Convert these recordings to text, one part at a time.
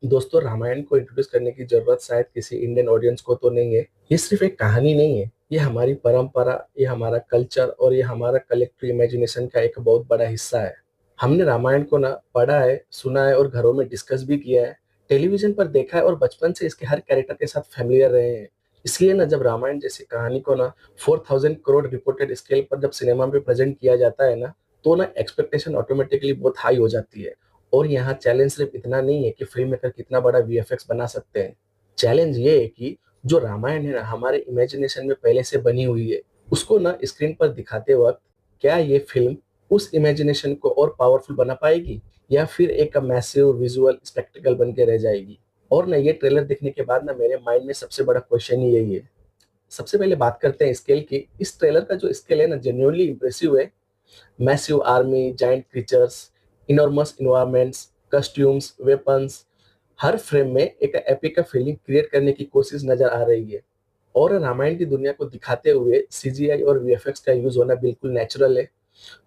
दोस्तों, रामायण को इंट्रोड्यूस करने की जरूरत शायद किसी इंडियन ऑडियंस को तो नहीं है। ये सिर्फ एक कहानी नहीं है, ये हमारी परंपरा, ये हमारा कल्चर और ये हमारा कलेक्टिव इमेजिनेशन का एक बहुत बड़ा हिस्सा है। हमने रामायण को ना पढ़ा है, सुना है और घरों में डिस्कस भी किया है, टेलीविजन पर देखा है और बचपन से इसके हर कैरेक्टर के साथ फैमिलियर रहे हैं। इसलिए ना जब रामायण जैसी कहानी को ना 4000 करोड़ रिपोर्टेड स्केल पर जब सिनेमा में प्रेजेंट किया जाता है ना, तो ना एक्सपेक्टेशन ऑटोमेटिकली बहुत हाई हो जाती है। और यहाँ चैलेंज सिर्फ इतना नहीं है कि फिल्म मेकर कितना बड़ा वीएफएक्स बना सकते हैं। चैलेंज ये है कि जो रामायण है ना हमारे इमेजिनेशन में पहले से बनी हुई है, उसको ना स्क्रीन पर दिखाते वक्त क्या ये फिल्म उस इमेजिनेशन को और पावरफुल बना पाएगी, या फिर एक मैसिव विजुअल स्पेक्टिकल बन के रह जाएगी। और ना ये ट्रेलर देखने के बाद ना मेरे माइंड में सबसे बड़ा क्वेश्चन ही यही है। सबसे पहले बात करते हैं स्केल की। इस ट्रेलर का जो स्केल है ना जेन्युइनली इंप्रेसिव है। Massive army, giant creatures, enormous environments, costumes, weapons, हर फ्रेम में एक एपिक का फीलिंग क्रिएट करने की कोशिश नजर आ रही है। और रामायण की दुनिया को दिखाते हुए सीजीआई और वीएफएक्स का यूज होना बिल्कुल नेचुरल है।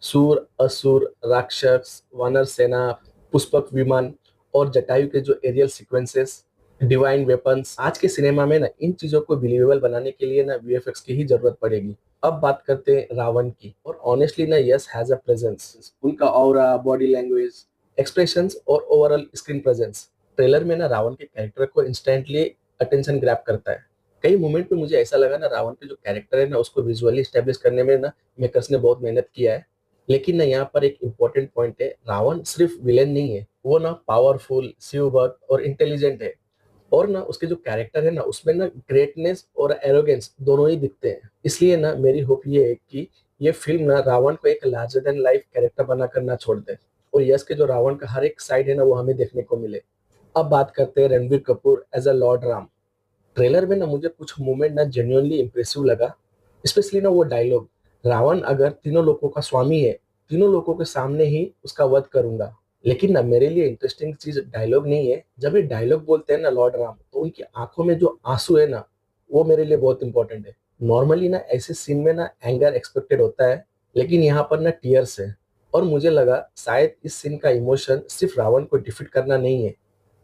सूर, असुर, राक्षस, वानर सेना, पुष्पक विमान और जटायु के जो एरियल सीक्वेंसेस, डिवाइन वेपन्स, आज के सिनेमा में ना इन चीजों को बिलीवेबल बनाने के लिए ना वीएफएक्स की ही जरूरत पड़ेगी। अब बात करते हैं रावण की, और ऑनेस्टली ना यस हैज अ प्रेजेंस। उनका ऑरा, बॉडी लैंग्वेज, एक्सप्रेशंस और ओवरऑल स्क्रीन प्रेजेंस ट्रेलर में ना रावण के कैरेक्टर को इंस्टेंटली अटेंशन ग्रैब करता है। कई मोमेंट पे मुझे ऐसा लगा ना रावण के जो कैरेक्टर है ना उसको विजुअली स्टेब्लिश करने में ना मेकर्स ने बहुत मेहनत किया है। लेकिन ना यहाँ पर एक इम्पोर्टेंट पॉइंट है, रावण सिर्फ विलेन नहीं है, वो ना पावरफुल, शिव भक्त और इंटेलिजेंट है। और ना उसके जो कैरेक्टर है ना उसमें ना ग्रेटनेस और एरोगेंस दोनों ही दिखते हैं। इसलिए ना मेरी होप ये है कि ये फिल्म ना रावण को एक लार्जर देन लाइफ कैरेक्टर बना कर ना छोड़ दे, और यश के जो रावण का हर एक साइड है ना वो हमें देखने को मिले। अब बात करते हैं Ranbir Kapoor as a lord Ram. Trailer में ना मुझे कुछ मोमेंट ना जेन्युइनली इंप्रेसिव लगा। स्पेशली ना वो डायलॉग, रावण अगर तीनों लोगों का स्वामी है, तीनों लोगों के सामने ही उसका वध करूंगा। लेकिन ना मेरे लिए इंटरेस्टिंग चीज डायलॉग नहीं है, जब ये डायलॉग बोलते हैं ना लॉर्ड राम, तो उनकी आंखों में जो आंसू है ना वो मेरे लिए बहुत इंपॉर्टेंट है। नॉर्मली ना ऐसे सीन में ना एंगर एक्सपेक्टेड होता है, लेकिन यहाँ पर ना टीयर्स है। और मुझे लगा शायद इस सीन का इमोशन सिर्फ रावण को डिफीट करना नहीं है,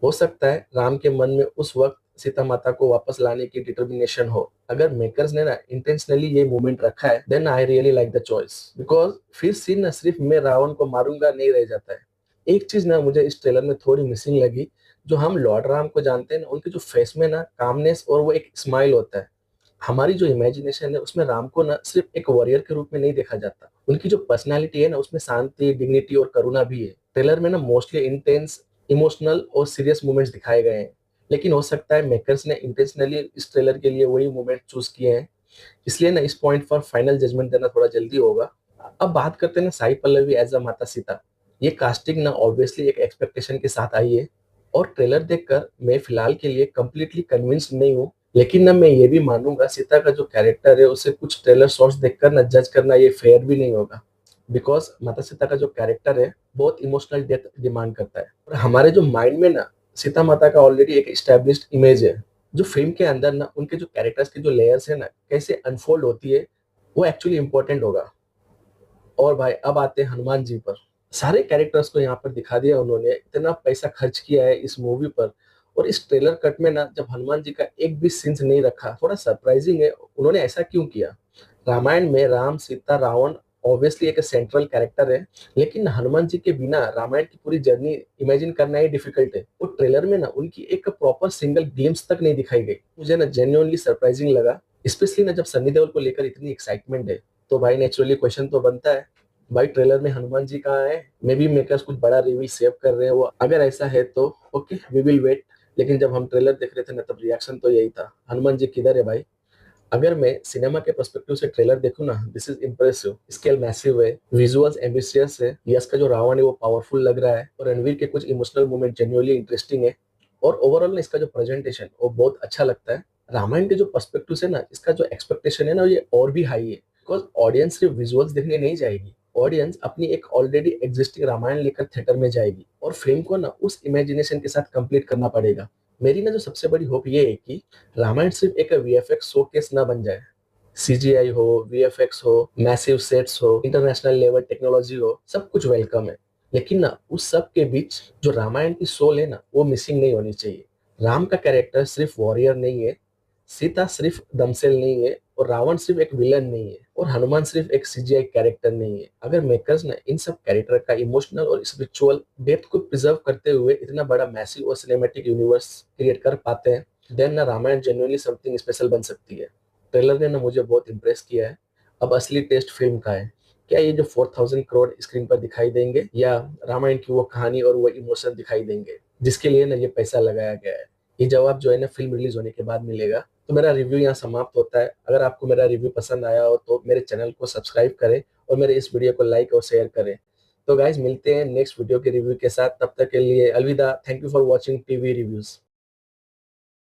हो सकता है राम के मन में उस वक्त सीता माता को वापस लाने की डिटर्मिनेशन हो। अगर मेकर्स ने ना इंटेंशनली ये मूवमेंट रखा है, then I really like the choice, because फिर सीन ना सिर्फ मैं रावण को मारूंगा नहीं रह जाता है। एक चीज ना मुझे इस ट्रेलर में थोड़ी मिसिंग लगी। जो हम लॉर्ड राम को जानते हैं ना उनके जो फेस में ना कामनेस और वो एक स्माइल होता है। हमारी जो इमेजिनेशन है उसमें राम को ना सिर्फ एक वॉरियर के रूप में नहीं देखा जाता, उनकी जो पर्सनालिटी है ना उसमें शांति, डिग्निटी और करुणा भी है। ट्रेलर में ना मोस्टली इंटेंस, इमोशनल और सीरियस मोमेंट्स दिखाए गए हैं। लेकिन हो सकता है मेकर्स ने इंटेंशनली इस ट्रेलर के लिए वही मोमेंट चूज किए हैं, इसलिए ना इस पॉइंट पर फाइनल जजमेंट देना थोड़ा जल्दी होगा। अब बात करते हैं ना साई पल्लवी एज अ माता सीता। ये कास्टिंग ना ऑब्वियसली एक एक्सपेक्टेशन के साथ आई है, और ट्रेलर देखकर मैं फिलहाल के लिए कंप्लीटली कन्विंस्ड नहीं हूँ। लेकिन ना मैं ये भी मानूंगा सीता का जो कैरेक्टर है उसे कुछ ट्रेलर शॉट्स देखकर ना जज करना ये फेयर भी नहीं होगा, बिकॉज माता सीता का जो कैरेक्टर है बहुत इमोशनल डेप्थ डिमांड करता है। और हमारे जो माइंड में ना सीता माता का ऑलरेडी एक एस्टेब्लिश्ड इमेज है। जो फिल्म के अंदर ना उनके जो कैरेक्टर्स के जो लेयर्स है ना कैसे अनफोल्ड होती है, वो एक्चुअली इंपॉर्टेंट होगा। और भाई अब आते हैं हनुमान जी पर। सारे कैरेक्टर्स को यहाँ पर दिखा दिया उन्होंने, इतना पैसा खर्च किया है इस मूवी पर, और इस ट्रेलर कट में ना जब हनुमान जी का एक भी सीन्स नहीं रखा, थोड़ा सरप्राइजिंग है। उन्होंने ऐसा क्यों किया? रामायण में राम, सीता, रावण ऑब्वियसली एक सेंट्रल कैरेक्टर है, लेकिन हनुमान जी के बिना रामायण की पूरी जर्नी इमेजिन करना ही डिफिकल्ट है। वो ट्रेलर में ना उनकी एक प्रॉपर सिंगल ग्लिम्स तक नहीं दिखाई गई, मुझे ना जेन्युइनली सरप्राइजिंग लगा। स्पेशली ना जब सन्नी देओल को लेकर इतनी एक्साइटमेंट है, तो भाई नेचुरली क्वेश्चन तो बनता है, भाई ट्रेलर में हनुमान जी कहाँ है? मे बी मेकर्स कुछ बड़ा रिवील सेव कर रहे हैं वो, अगर ऐसा है तो ओके, वी विल वेट। लेकिन जब हम ट्रेलर देख रहे थे ना तब रिएक्शन तो यही था, हनुमान जी किधर है भाई? अगर मैं सिनेमा के पर्सपेक्टिव से ट्रेलर देखूं ना, this is impressive, scale massive है, विजुअल्स एम्बिशियस है, यश का जो रावण है वो पावरफुल लग रहा है, और रणवीर के कुछ इमोशनल मोमेंट जेन्युइनली इंटरेस्टिंग है। और ओवरऑल इसका जो प्रेजेंटेशन वो बहुत अच्छा लगता है। रामायण के जो पर्सपेक्टिव से ना इसका जो एक्सपेक्टेशन है ना ये और भी हाई है, बिकॉज ऑडियंस सिर्फ विजुअल्स देखने नहीं जाएगी, ऑडियंस अपनी एक ऑलरेडी एग्जिस्टिंग रामायण लेकर थिएटर में जाएगी, और फिल्म को ना उस इमेजिनेशन के साथ कंप्लीट करना पड़ेगा। मेरी ना जो सबसे बड़ी होप ये है कि रामायण सिर्फ एक वीएफएक्स शोकेस ना बन जाए। सीजीआई हो, वीएफएक्स हो, मैसिव सेट्स हो, इंटरनेशनल लेवल टेक्नोलॉजी हो, सब कुछ वेलकम है, लेकिन ना उस सब के बीच जो रामायण की सोल है ना, वो मिसिंग नहीं होनी चाहिए। राम का कैरेक्टर सिर्फ वॉरियर नहीं है, सीता सिर्फ दमसेल नहीं है, और रावण सिर्फ एक विलन नहीं है, और हनुमान सिर्फ एक सीजीआई कैरेक्टर नहीं है। अगर मेकर्स ने इन सब कैरेक्टर का इमोशनल और स्पिरिचुअल डेप्थ को प्रिजर्व करते हुए इतना बड़ा मैसिव और सिनेमैटिक यूनिवर्स क्रिएट कर पाते हैं, देन ना रामायण जेन्युइनली समथिंग स्पेशल बन सकती है। ट्रेलर ने ना मुझे बहुत इंप्रेस किया है। अब असली टेस्ट फिल्म का है, क्या ये जो 4000 करोड़ स्क्रीन पर दिखाई देंगे, या रामायण की वो कहानी और वो इमोशन दिखाई देंगे जिसके लिए ना ये पैसा लगाया गया है। ये जवाब जो है ना फिल्म रिलीज होने के बाद मिलेगा। तो मेरा रिव्यू यहाँ समाप्त होता है। अगर आपको मेरा रिव्यू पसंद आया हो तो मेरे चैनल को सब्सक्राइब करें और मेरे इस वीडियो को लाइक और शेयर करें। तो गाइज मिलते हैं नेक्स्ट वीडियो के रिव्यू के साथ, तब तक के लिए अलविदा। Thank you for watching TV reviews.